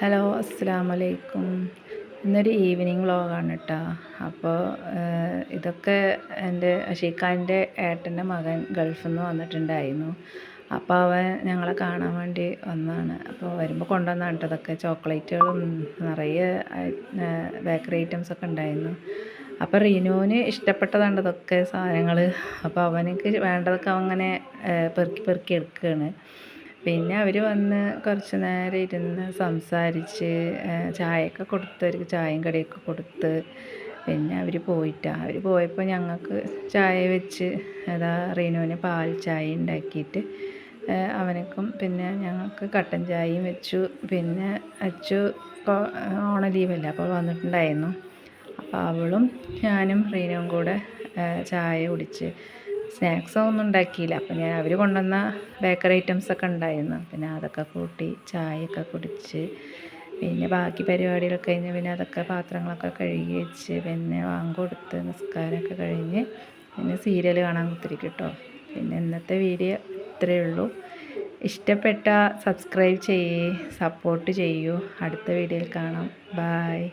Hello അസ്സലാമലൈക്കും. ഇന്നൊരു evening വ്ളോഗാണ് കേട്ടോ. അപ്പോൾ ഇതൊക്കെ എൻ്റെ അഷീഖാൻ്റെ ഏട്ടൻ്റെ മകൻ ഗൾഫിൽ നിന്ന് വന്നിട്ടുണ്ടായിരുന്നു. അപ്പോൾ അവൻ ഞങ്ങളെ കാണാൻ വേണ്ടി വന്നതാണ്. അപ്പോൾ വരുമ്പോൾ കൊണ്ടുവന്നാണ് കേട്ടോ ഇതൊക്കെ. ചോക്ലേറ്റുകളും നിറയെ ബേക്കറി ഐറ്റംസൊക്കെ ഉണ്ടായിരുന്നു. അപ്പോൾ റീനുവിന് ഇഷ്ടപ്പെട്ടതാണ് ഇതൊക്കെ സാധനങ്ങൾ. അപ്പോൾ അവനക്ക് വേണ്ടതൊക്കെ അവൻ അങ്ങനെ പെറുക്കി പെറുക്കി എടുക്കുകയാണ്. പിന്നെ അവർ വന്ന് കുറച്ച് നേരം ഇരുന്ന് സംസാരിച്ച് ചായയൊക്കെ കൊടുത്ത്, അവർക്ക് ചായയും കടിയൊക്കെ കൊടുത്ത് പിന്നെ അവർ പോയപ്പോൾ ഞങ്ങൾക്ക് ചായ വെച്ച് റീനുവിന് പാൽ ചായ ഉണ്ടാക്കിയിട്ട് അവനക്കും പിന്നെ ഞങ്ങൾക്ക് കട്ടൻ ചായയും വെച്ചു. പിന്നെ അച്ചു ഓണ ലീവല്ല അപ്പോൾ വന്നിട്ടുണ്ടായിരുന്നു. അപ്പോൾ അവളും ഞാനും റീനുവും കൂടെ ചായ കുടിച്ച് സ്നാക്സ് ഒന്നും ഉണ്ടാക്കിയില്ല. അപ്പോൾ അവർ കൊണ്ടുവന്ന ബേക്കറി ഐറ്റംസൊക്കെ ഉണ്ടായിരുന്നു. പിന്നെ അതൊക്കെ കൂട്ടി ചായയൊക്കെ കുടിച്ച് പിന്നെ ബാക്കി പരിപാടികളൊക്കെ കഴിഞ്ഞ് പിന്നെ അതൊക്കെ പാത്രങ്ങളൊക്കെ കഴുകി വെച്ച് പിന്നെ കൊടുത്ത് നിസ്കാരമൊക്കെ കഴിഞ്ഞ് പിന്നെ സീരിയൽ കാണാൻ കുത്തിരിക്കും കേട്ടോ. പിന്നെ ഇന്നത്തെ വീഡിയോ ഇത്രയേ ഉള്ളൂ. ഇഷ്ടപ്പെട്ട സബ്സ്ക്രൈബ് ചെയ്യൂ, സപ്പോർട്ട് ചെയ്യൂ. അടുത്ത വീഡിയോയിൽ കാണാം. ബായ്.